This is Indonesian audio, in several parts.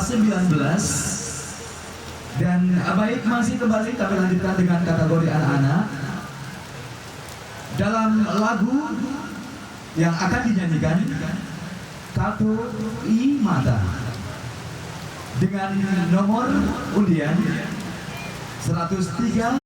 kelas 19. Dan baik, masih kembali kami lanjutkan dengan kategori anak-anak. Dalam lagu yang akan dinyanyikan Kartu I Mata dengan nomor undian 103.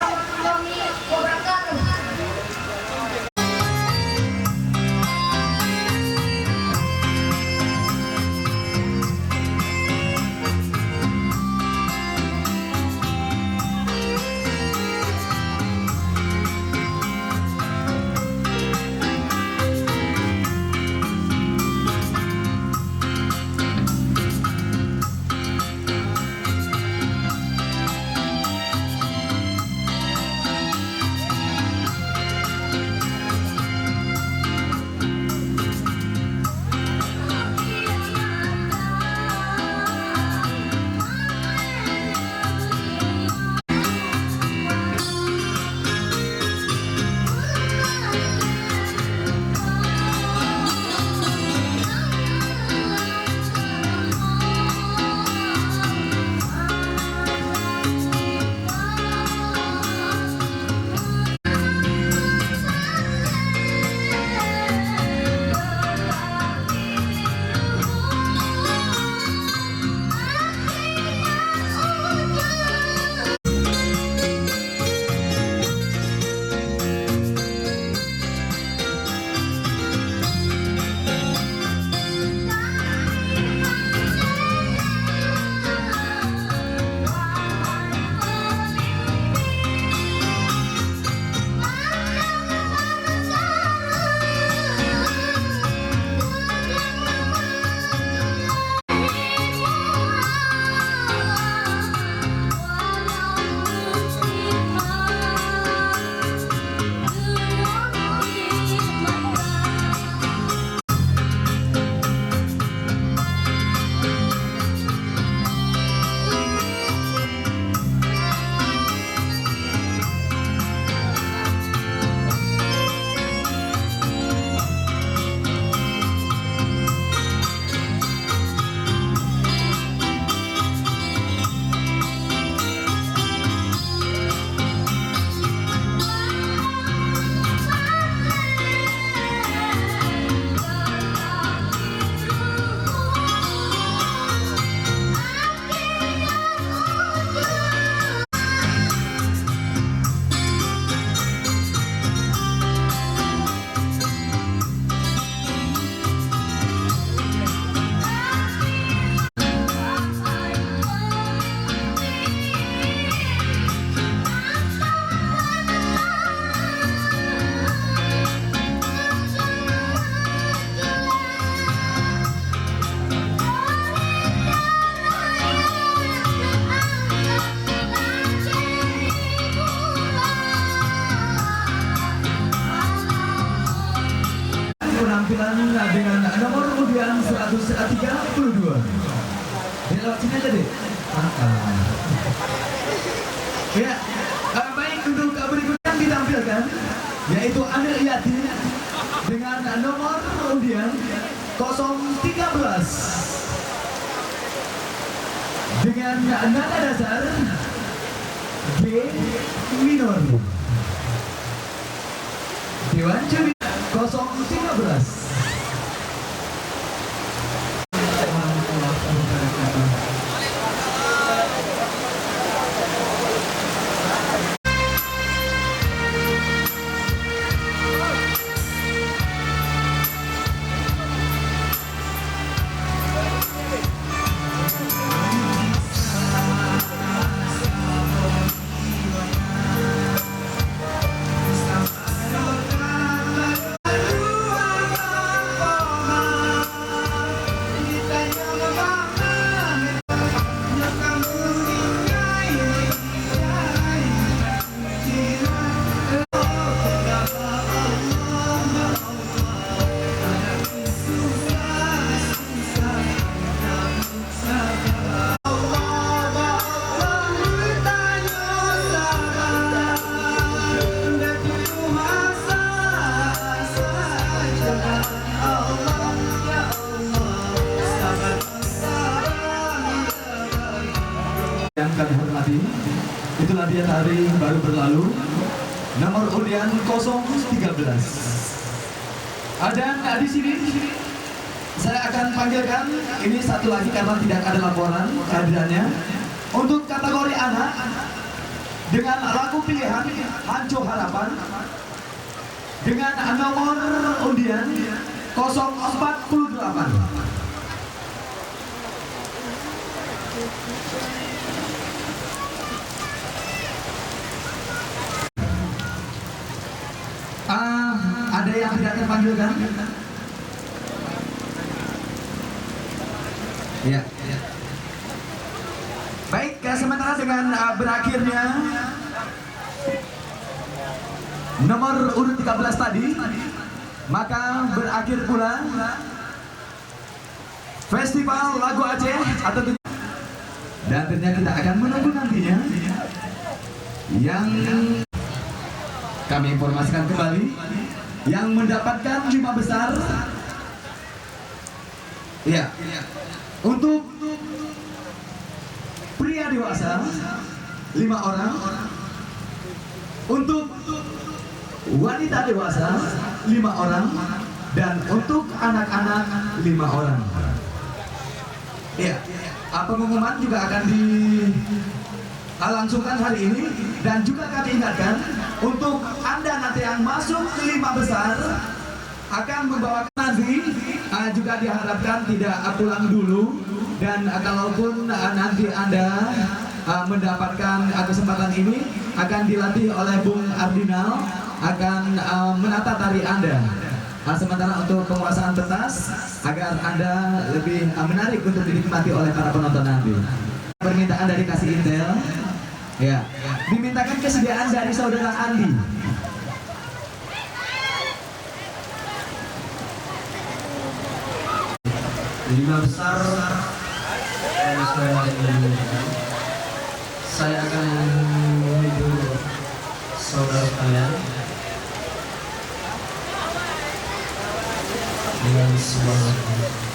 Penampilan dengan nomor undian 132. Dia lewat sini aja deh. Ya, baik, untuk berikutnya ditampilkan yaitu Anil Yati dengan nomor undian 013 dengan nada dasar G minor. Dewan Juri 013. Yang kami hormati, itulah dia hari baru berlalu, nomor undian 013. Dan di sini saya akan panggilkan ini satu lagi karena tidak ada laporan kehadirannya untuk kategori anak dengan lagu pilihan Hancu Harapan dengan nomor undian 048. Ada yang tidak terpanggilkan? Ya. Baik, sementara dengan berakhirnya nomor urut 13 tadi, maka berakhir pula Festival Lagu Aceh atau dan tentunya kita akan menunggu nantinya yang kami informasikan kembali yang mendapatkan 5 besar. Ya, untuk pria dewasa 5 orang, untuk wanita dewasa 5 orang, dan untuk anak-anak 5 orang. Ya, pengumuman juga akan dilangsungkan hari ini, dan juga kami ingatkan untuk Anda nanti yang masuk ke 5 besar akan membawa nanti juga diharapkan tidak pulang dulu, dan kalaupun nanti Anda mendapatkan kesempatan ini akan dilatih oleh Bung Ardinal akan menata tari Anda. Sementara untuk penguasaan pentas agar Anda lebih menarik untuk dinikmati oleh para penonton nanti. Permintaan dari Kasih Intel, ya, dimintakan kesediaan dari saudara Andi. Lima besar saya akan menghibur saudara kalian dengan sebuah lagu.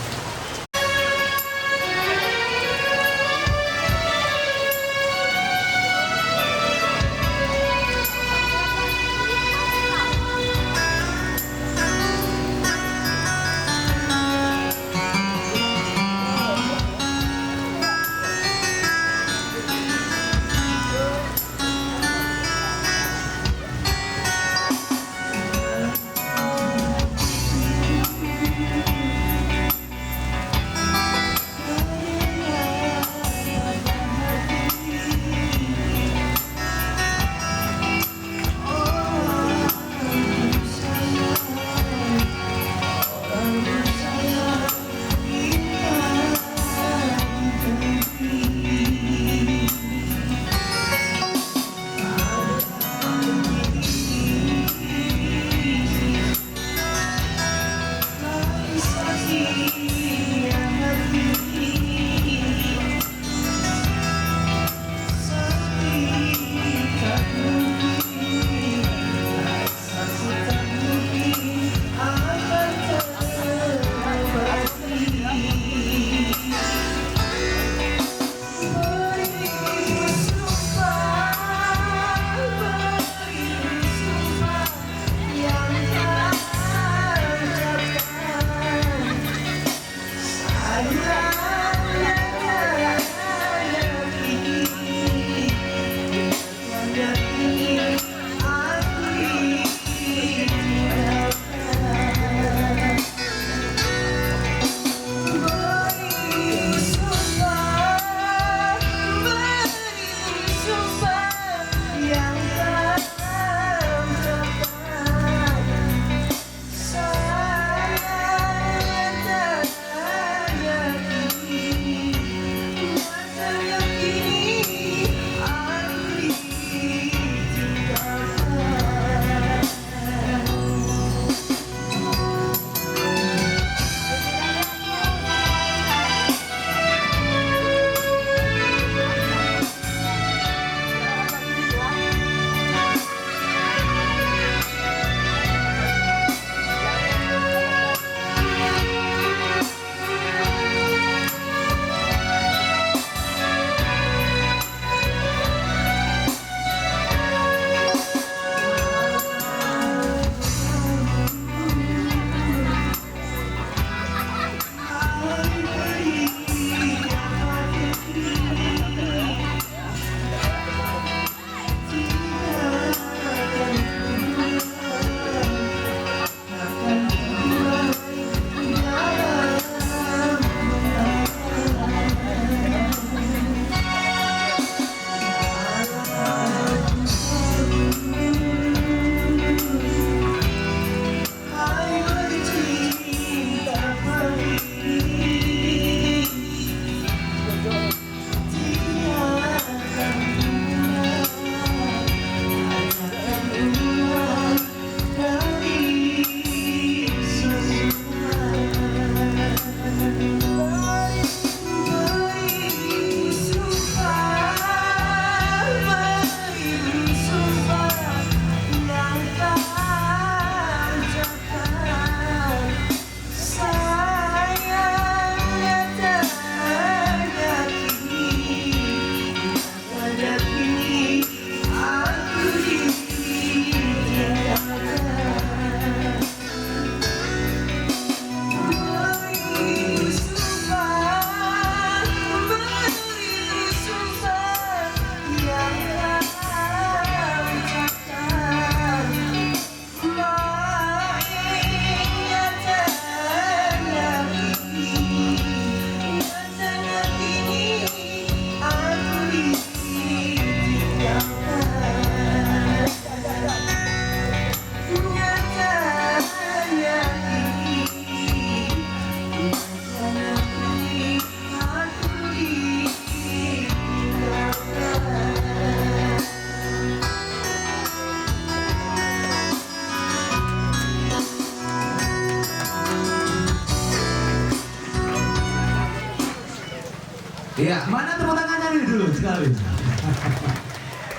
Ya, mana tepuk tangannya nih dulu sekali.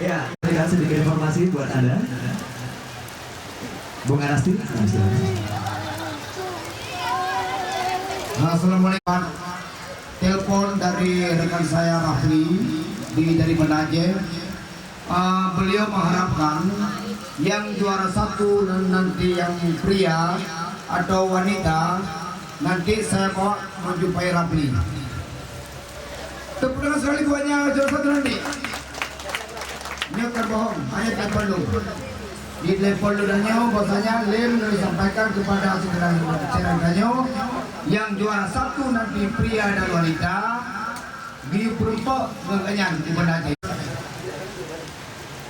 Ya, berikan sedikit informasi buat Anda. Bung Anasti. Assalamualaikum. Telepon dari rekan saya Rafli dari Menaje. Beliau mengharapkan yang juara satu dan nanti yang pria atau wanita nanti saya bawa menjumpai Rafli. Tepuk tangan sekali buatnya juara satu nanti. Ini bukan bohong, hanya telepon dulu. Di telepon dulu dan bahwasanya Lem disampaikan kepada saudara-saudara yang juara satu nanti pria dan wanita di peruntuk mengenyang di Menaje.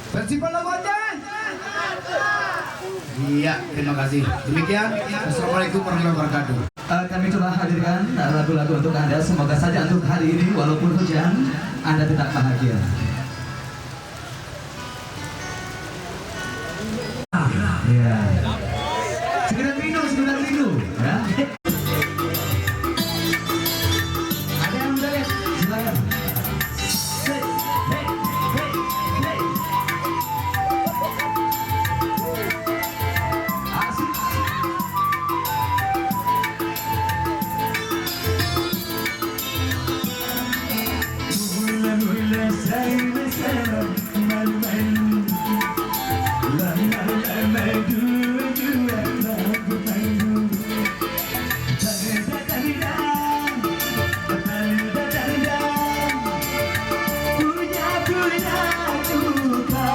Festival lagu aja. Iya, terima kasih. Demikian, assalamualaikum warahmatullahi wabarakatuh. Kami coba hadirkan lagu-lagu untuk Anda. Semoga saja untuk hari ini walaupun hujan Anda tetap bahagia. Ya. Segera minum, ya. Ada yang udah lihat? Silakan. Asik. Mula-mula saya bersama malu-malu. Lama-lama dua-dua lagu malu. Tanda-tanda, tanda-tanda, punya-punya suka.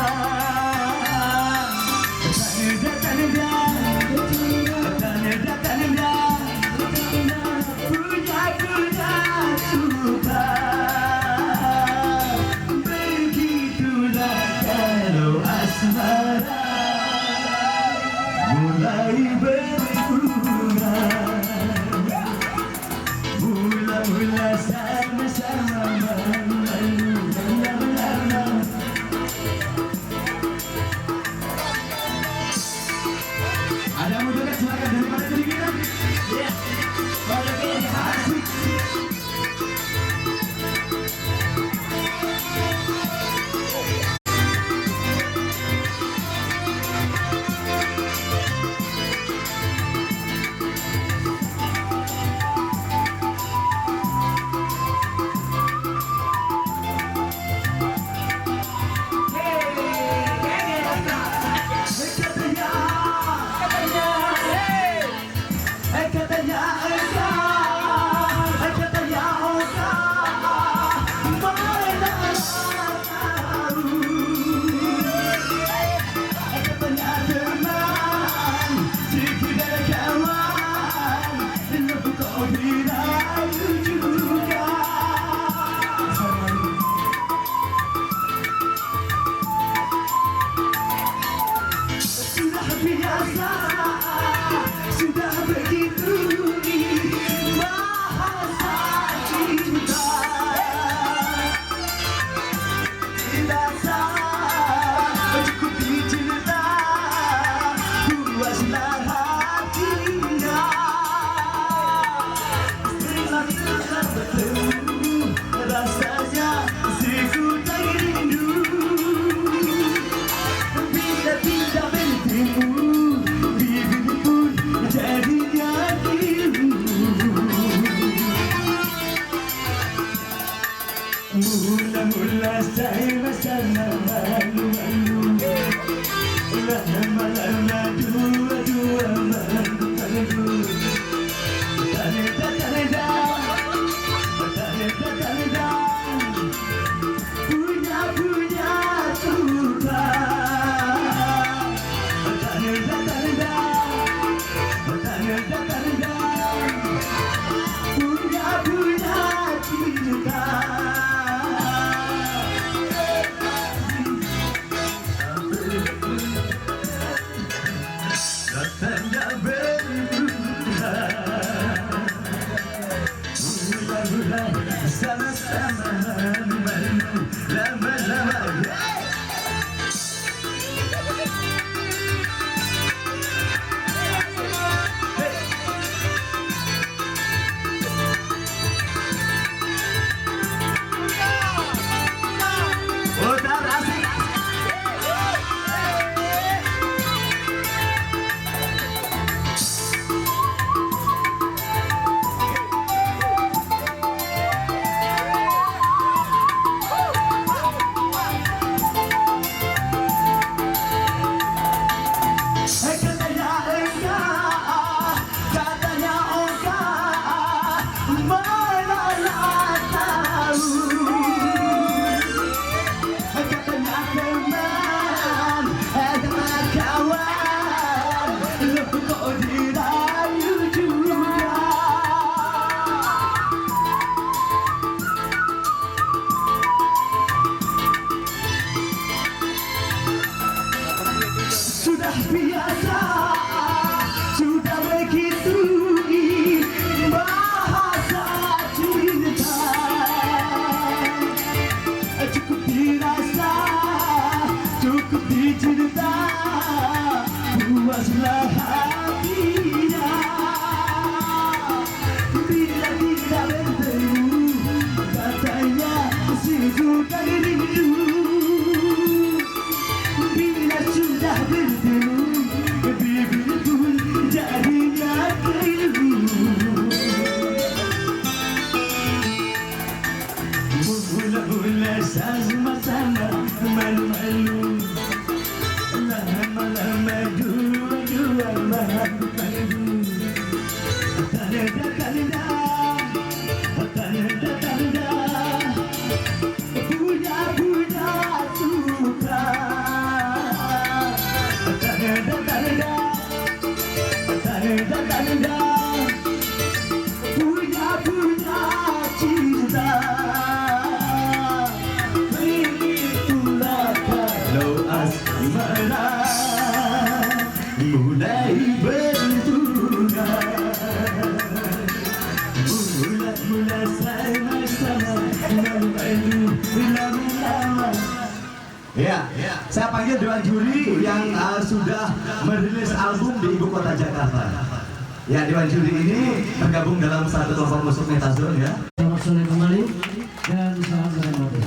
Tanda-tanda, tanda-tanda, punya-punya suka. Begitulah kalau asmara mulai berbunga, mula-mula sama-sama malu-malu. Ada mau joget silakan daripada kedinginan. Ya, asik. Sudah begitu bahasa cinta, tidak sah cukup dicinta, puaslah hatinya. Setelah bertemu rasanya siku tak rindu, bila tidak bertemu jadinya dirimu. Mula-mula saya bersama malu-malu, lama-lama dua-dua malu-malu. Tanda-tanda, tanda-tanda, punya-punya suka. Tanda-tanda, tanda-tanda, punya-punya cinta. Rasanya berbunga, mula-mula sama-sama malu, lama-lama. tunggu dan rindu. Bila sudah bertemu, bibir pun jadinya pilu. Mula-mula sama-sama malu-malu, lama-lama dua-dua malu-malu. Tanda-tanda, tanda-tanda, punya suka. Tanda-tanda, tanda-tanda, punya cinta. Begitulah kalau asmara mulai bertunga. Mula sama-sama malu-malu lama-lama. Ya, saya panggil dewan juri yang sudah merilis album di ibu kota Jakarta. Ya, dewan juri ini tergabung dalam satu kelompok musik Metazone ya. Selamat sore kembali dan salam menikmati.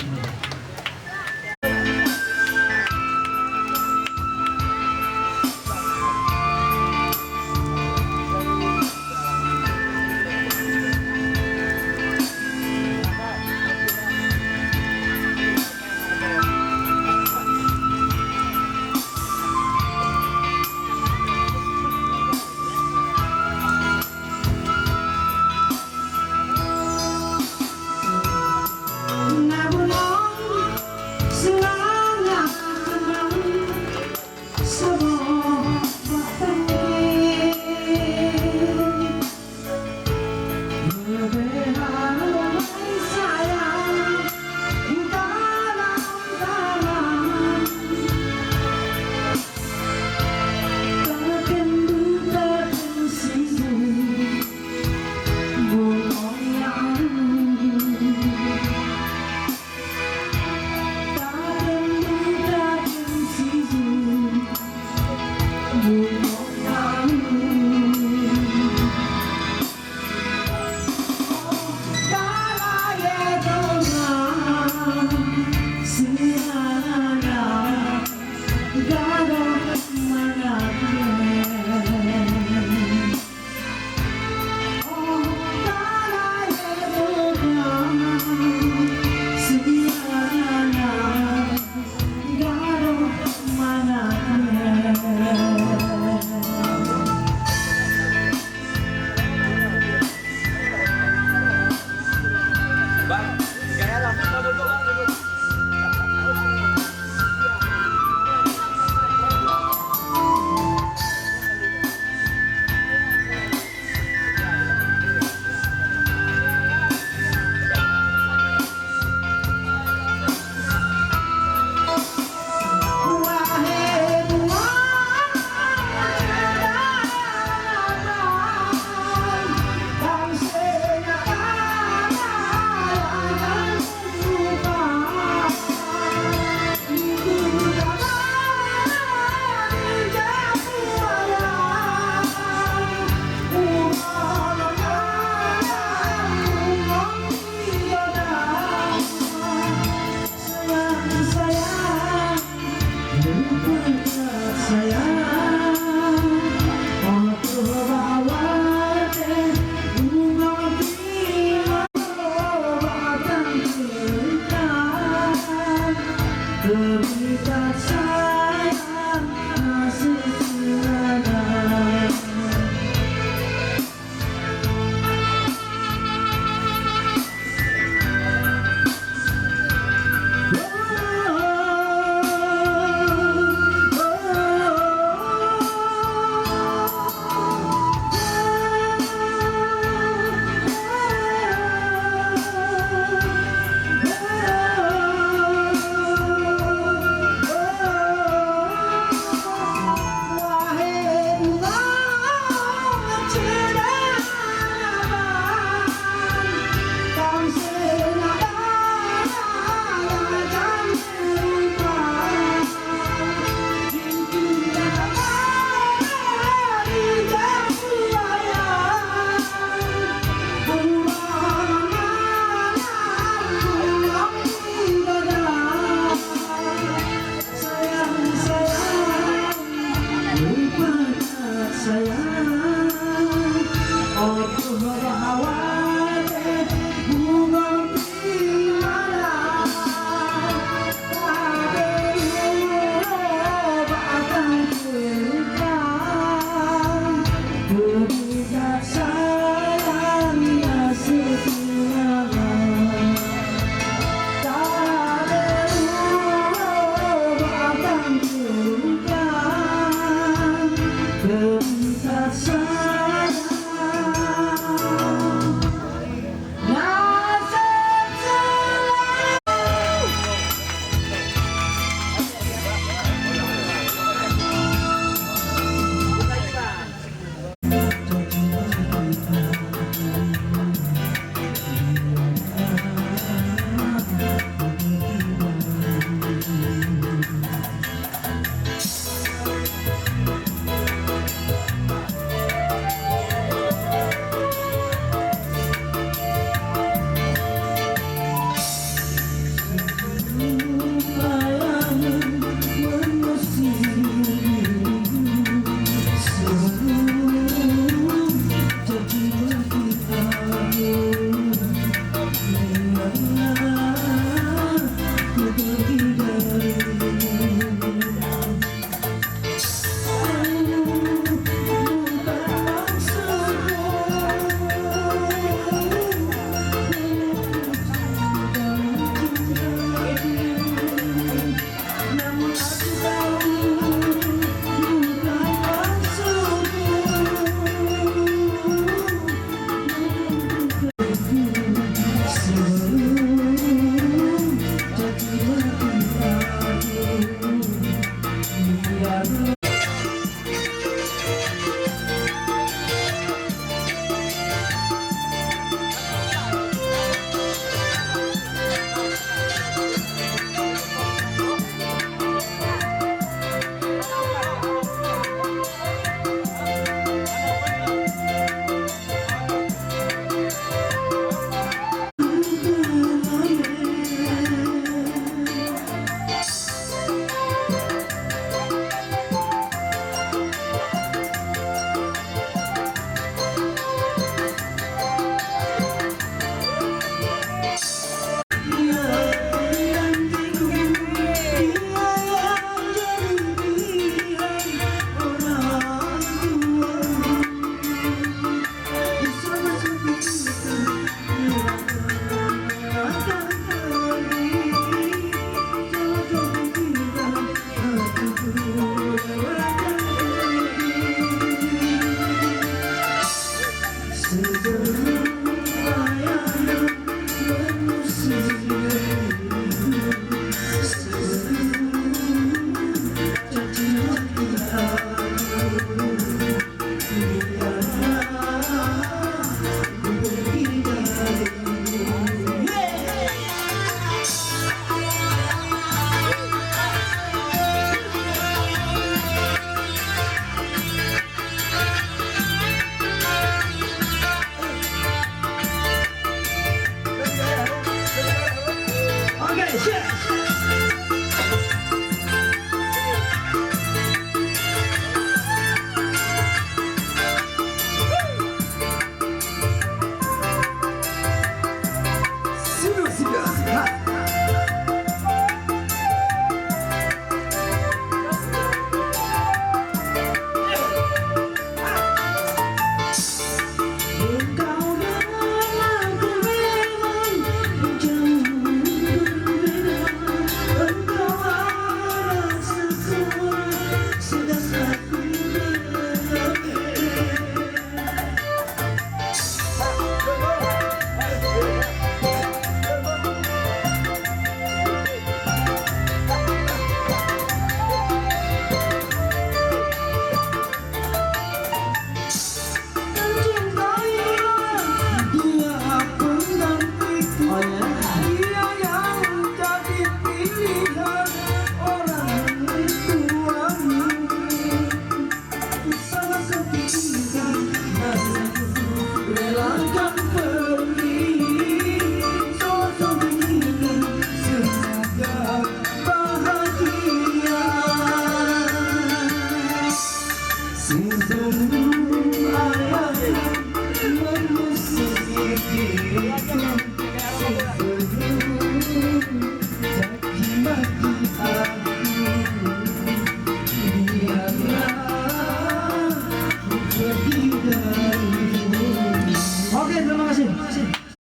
Oke, terima kasih.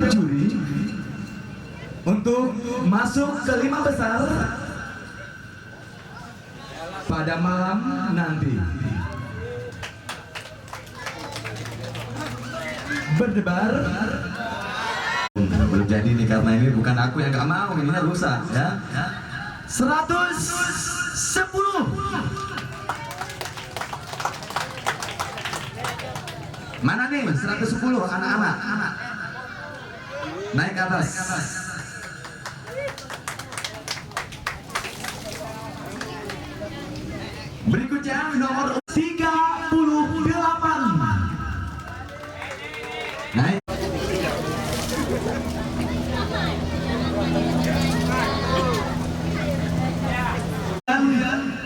Juri untuk masuk ke 5 besar pada malam nanti. Berdebar. Belum jadi nih karena ini bukan aku yang gak mau, ini rusak ya. 110. Mana nih 110 anak-anak? Naik ke atas. Berikutnya nomor 38. Naik. Dan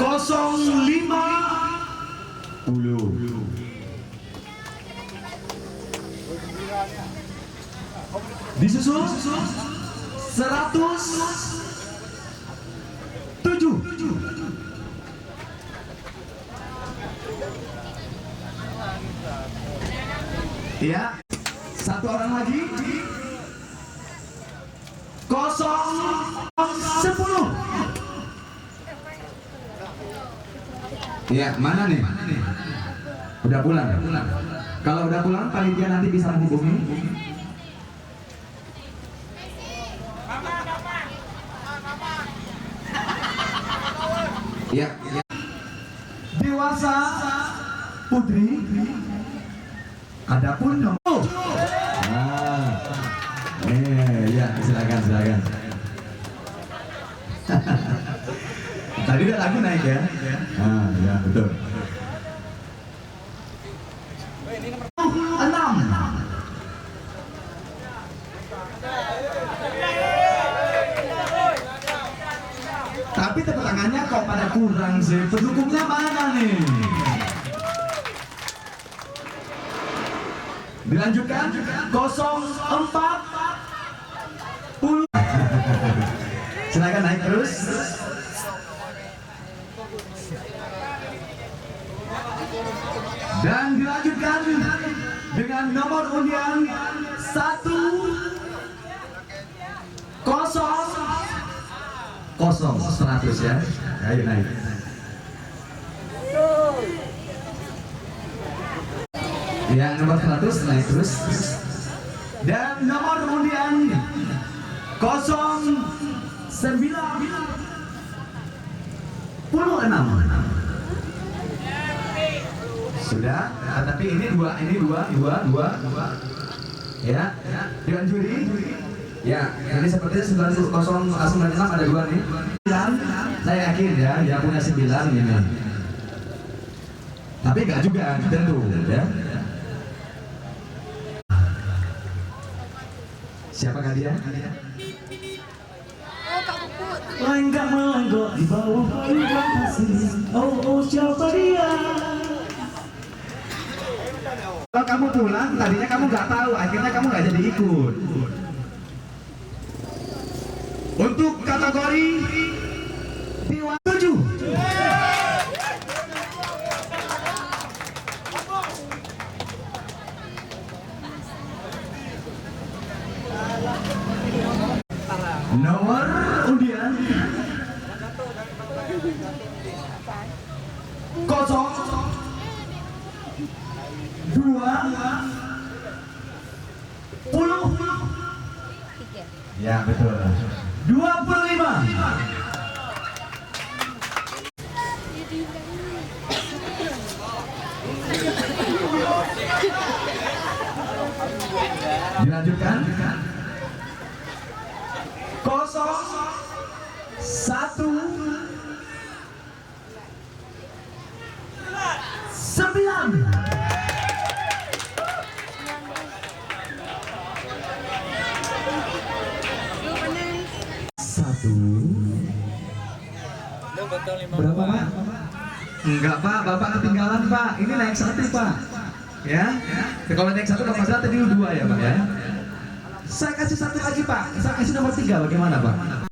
050. Disusul 107. Ya, satu orang lagi. 010. Ya, mana nih? Udah pulang. Kalau udah pulang, panitia nanti bisa menghubungi. Ya. Dewasa putri. Adapun nomor. Ya, silakan. Tadi udah lagu naik ya. Ya betul. 6. Tapi tepuk tangannya kok pada kurang sih. Pendukungnya mana nih? Dilanjutkan 040. Silakan naik terus. Dan dilanjutkan dengan nomor undian 100 ya. Ayo naik. Yang nomor 100 naik terus. Dan nomor undian 096. Sudah, tapi ini dua. Ya, dengan juri. Ya, ini sepertinya 096 ada 2 nih. Saya yakin ya, dia punya 9 ini. Tapi enggak juga, tentu ya. Siapakah dia? Lenggak melenggok di bawah payung pasir. Oh oh siapa dia? Kalau kamu pulang, tadinya kamu nggak tahu, akhirnya kamu nggak jadi ikut. Untuk kategori Dewa 7. Nomor undian 0 2 ya betul 25. Dilanjutkan 0 1 9. Berapa Pak? Enggak Pak, Bapak ketinggalan Pak. Ini naik 1 Pak. Ya? Kalau naik 1 Bapak tadi 2 ya Pak ya. Saya kasih 1 lagi Pak. Saya kasih nomor 3 bagaimana Pak?